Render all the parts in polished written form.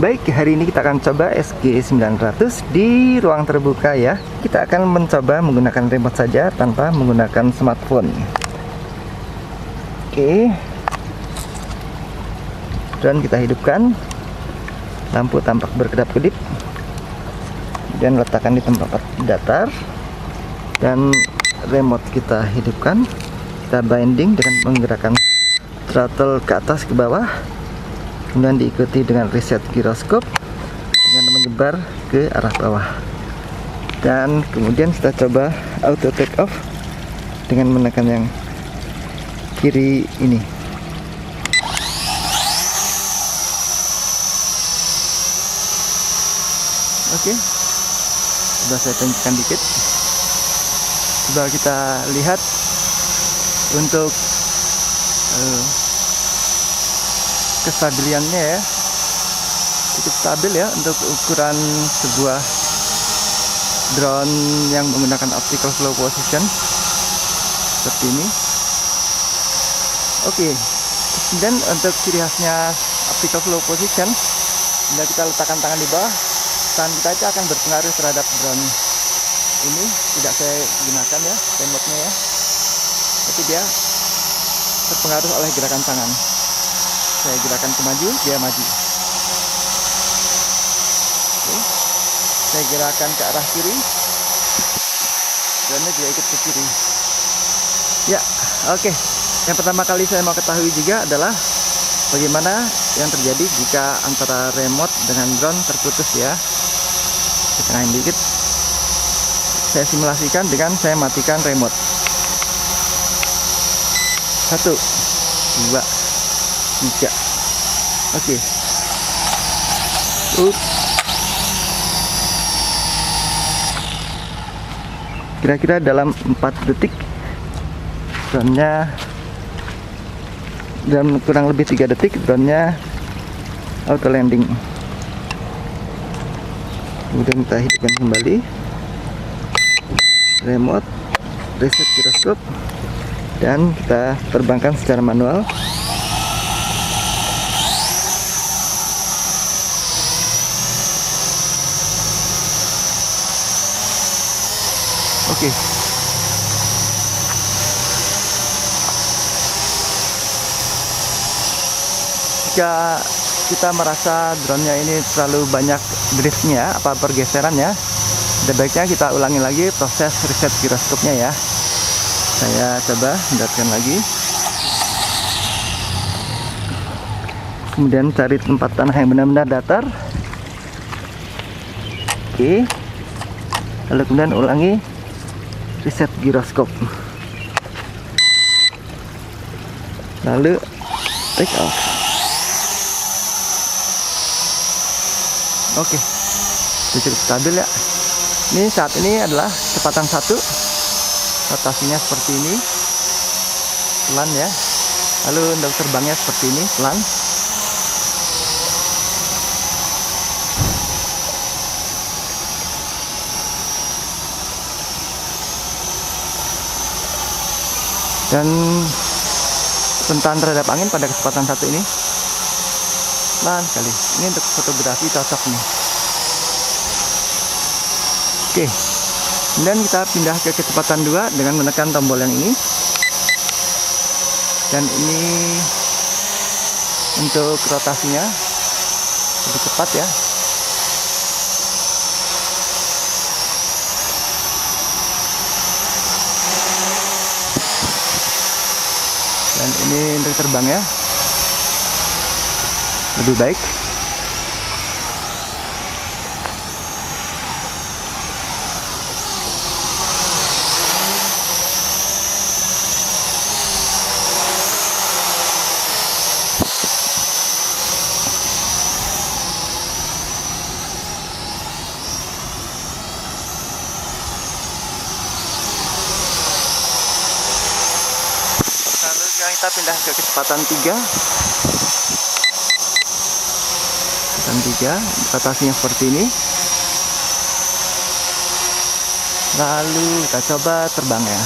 Baik, hari ini kita akan coba SG900 di ruang terbuka ya. Kita akan mencoba menggunakan remote saja tanpa menggunakan smartphone. Oke. Drone kita hidupkan. Lampu tampak berkedap-kedip. Dan letakkan di tempat datar. Dan remote kita hidupkan. Kita binding dengan menggerakkan throttle ke atas ke bawah. Kemudian diikuti dengan reset giroskop dengan menyebar ke arah bawah, dan kemudian kita coba auto take off dengan menekan yang kiri ini. Oke, sudah saya tunjukkan dikit. Coba kita lihat untuk kestabilannya ya, cukup stabil ya untuk ukuran sebuah drone yang menggunakan optical slow position seperti ini. Oke, dan untuk ciri khasnya optical slow position, bila kita letakkan tangan di bawah, tangan kita itu akan berpengaruh terhadap drone ini. Tidak saya gunakan ya remote-nya ya, tapi dia terpengaruh oleh gerakan tangan. Saya gerakan ke maju, dia maju. Oke. Saya gerakan ke arah kiri, drone juga ikut ke kiri. Ya, oke. Yang pertama kali saya mau ketahui juga adalah bagaimana yang terjadi jika antara remote dengan drone terputus ya. Kita tengahin dikit. Saya simulasikan dengan saya matikan remote. 1, 2, 3. Oke. Kira-kira dalam 4 detik drone-nya, dalam kurang lebih 3 detik drone-nya auto landing. Kemudian kita hidupkan kembali remote, reset giroskop, dan kita terbangkan secara manual. Oke. Jika kita merasa drone-nya ini terlalu banyak driftnya, apa pergeserannya, ada baiknya kita ulangi lagi proses reset giroskopnya ya. Saya coba mendatangkan lagi. Kemudian cari tempat tanah yang benar-benar datar. Oke. Lalu kemudian ulangi reset giroskop, lalu take off. Oke, cukup stabil ya. Ini saat ini adalah kecepatan 1, rotasinya seperti ini, pelan ya. Lalu untuk terbangnya seperti ini, pelan. Dan rentan terhadap angin pada kecepatan 1 ini pelan sekali. Ini untuk fotografi cocok nih. Oke, kemudian kita pindah ke kecepatan 2 dengan menekan tombol yang ini. Dan ini untuk rotasinya lebih cepat ya. Dan ini untuk terbangnya lebih baik. Kita pindah ke kecepatan 3. Kecepatan 3, rotasinya seperti ini. Lalu kita coba terbangnya.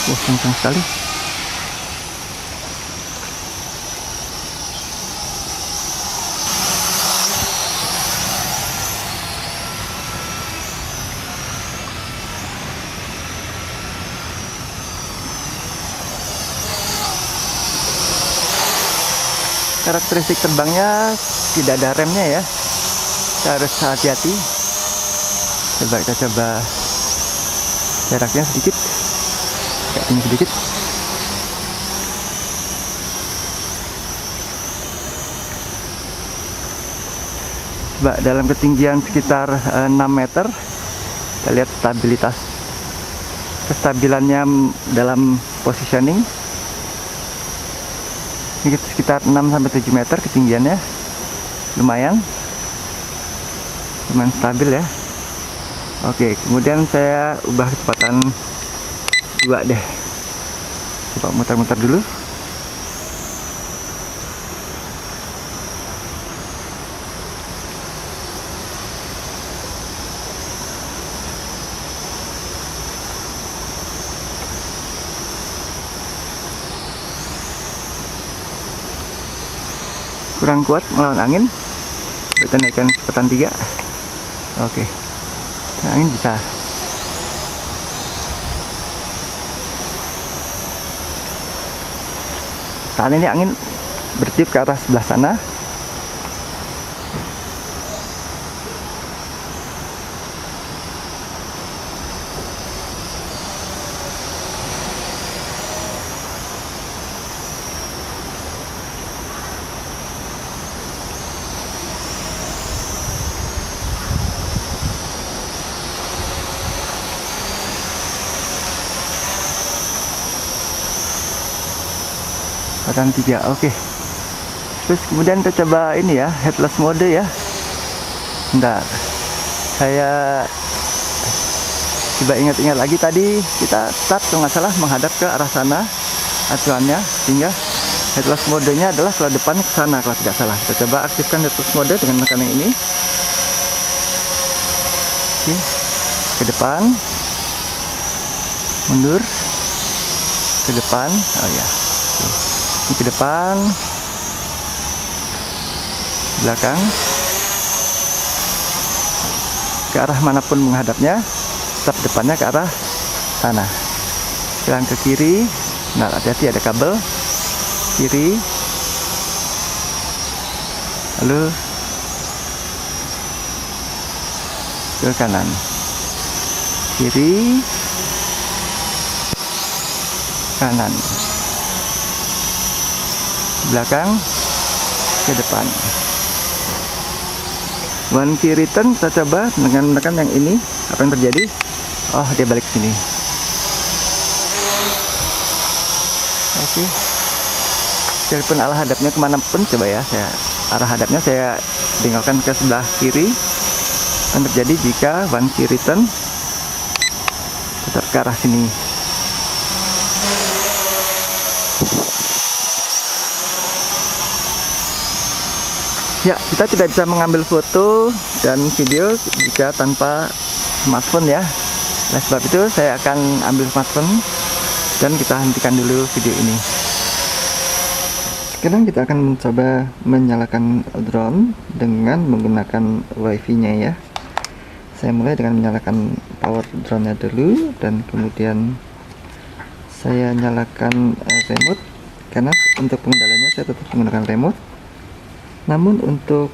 Wah, kencang sekali. Karakteristik terbangnya tidak ada remnya ya, kita harus hati-hati. Coba kita coba jaraknya sedikit, kayak ini sedikit. Coba dalam ketinggian sekitar 6 meter, kita lihat stabilitas, kestabilannya dalam positioning. Ini sekitar 6-7 meter ketinggiannya, lumayan stabil ya. Oke, kemudian saya ubah kecepatan 2 deh. Coba muter-muter dulu. Kurang kuat melawan angin, kita naikkan kecepatan 3. Oke, angin bisa. Saat ini angin bertiup ke arah sebelah sana. Kecepatan 3, oke. Terus kemudian kita coba ini ya, headless mode ya. Bentar, saya coba ingat-ingat lagi, tadi kita start kalau nggak salah menghadap ke arah sana acuannya, sehingga headless modenya adalah kalau depan ke sana kalau tidak salah. Kita coba aktifkan headless mode dengan menekan yang ini. Oke, ke depan, mundur, ke depan, oh ya. Oke. Ini ke depan, belakang, ke arah manapun menghadapnya, tetap depannya ke arah sana. Jalan ke kiri, nah hati-hati ada kabel, kiri, lalu ke kanan, kiri, kanan, belakang, ke depan. One key return kita coba dengan menekan yang ini. Apa yang terjadi? Oh, dia balik sini. Oke. Telepon arah hadapnya kemanapun, coba ya. Arah hadapnya saya tinggalkan ke sebelah kiri. Apa yang terjadi jika one key return tetap ke arah sini? Ya, kita tidak bisa mengambil foto dan video jika tanpa smartphone ya. Oleh sebab itu saya akan ambil smartphone dan kita hentikan dulu video ini. Sekarang kita akan mencoba menyalakan drone dengan menggunakan wifi-nya ya. Saya mulai dengan menyalakan power drone-nya dulu, dan kemudian saya nyalakan remote, karena untuk pengendaliannya saya tetap menggunakan remote. Namun untuk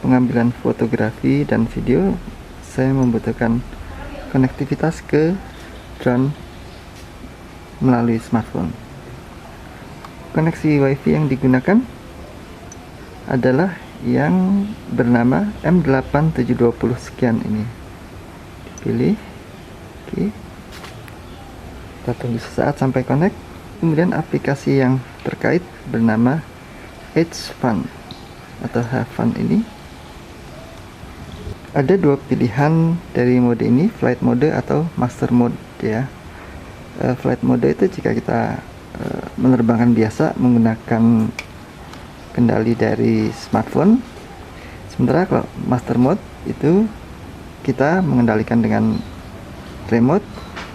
pengambilan fotografi dan video saya membutuhkan konektivitas ke drone melalui smartphone. Koneksi wifi yang digunakan adalah yang bernama M8720 sekian ini. Dipilih, oke. Kita tunggu sesaat sampai connect. Kemudian aplikasi yang terkait bernama H-Fun atau Have Fun ini. Ada dua pilihan dari mode ini, flight mode atau master mode ya. Flight mode itu jika kita menerbangkan biasa menggunakan kendali dari smartphone. Sementara kalau master mode itu kita mengendalikan dengan remote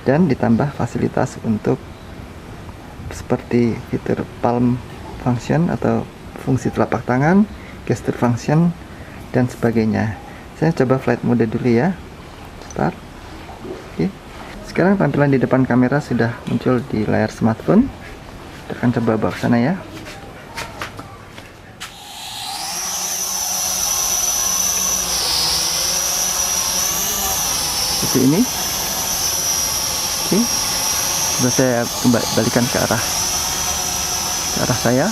dan ditambah fasilitas untuk seperti fitur palm function atau fungsi telapak tangan, gesture function, dan sebagainya. Saya coba flight mode dulu ya. Start. Oke. Sekarang tampilan di depan kamera sudah muncul di layar smartphone. Kita akan coba bawa ke sana ya. Seperti ini. Oke. Coba saya balikan ke arah saya,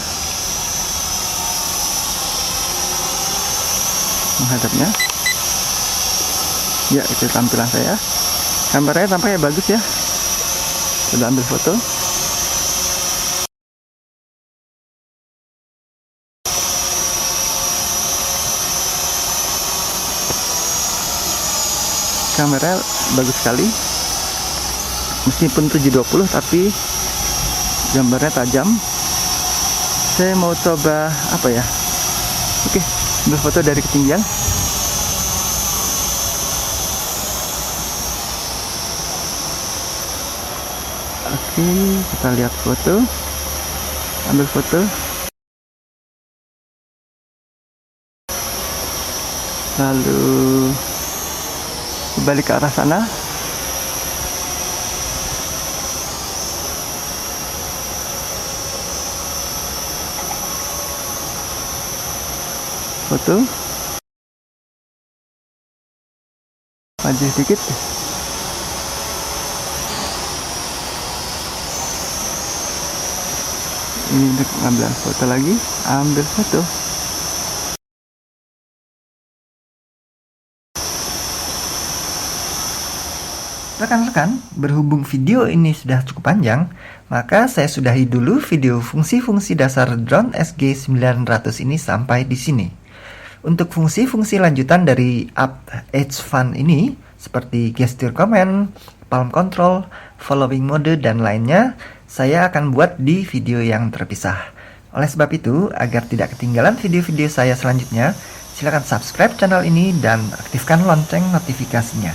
menghadapnya. Ya, itu tampilan saya. Gambarnya tampaknya bagus ya. Sudah ambil foto. Kamera bagus sekali. Meskipun 720 tapi gambarnya tajam. Saya mau coba apa ya? Oke, ambil foto dari ketinggian. Oke, kita lihat foto. Ambil foto. Lalu balik ke arah sana. Foto. Maju sedikit. Ini untuk pengambilan foto lagi. Ambil foto. Rekan-rekan, berhubung video ini sudah cukup panjang, maka saya sudahi dulu video fungsi-fungsi dasar drone SG900 ini sampai di sini. Untuk fungsi-fungsi lanjutan dari Up Edge Fun ini, seperti gesture command, palm control, following mode, dan lainnya, saya akan buat di video yang terpisah. Oleh sebab itu, agar tidak ketinggalan video-video saya selanjutnya, silakan subscribe channel ini dan aktifkan lonceng notifikasinya.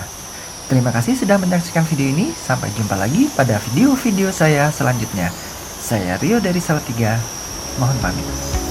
Terima kasih sudah menyaksikan video ini, sampai jumpa lagi pada video-video saya selanjutnya. Saya Rio dari Salatiga, mohon pamit.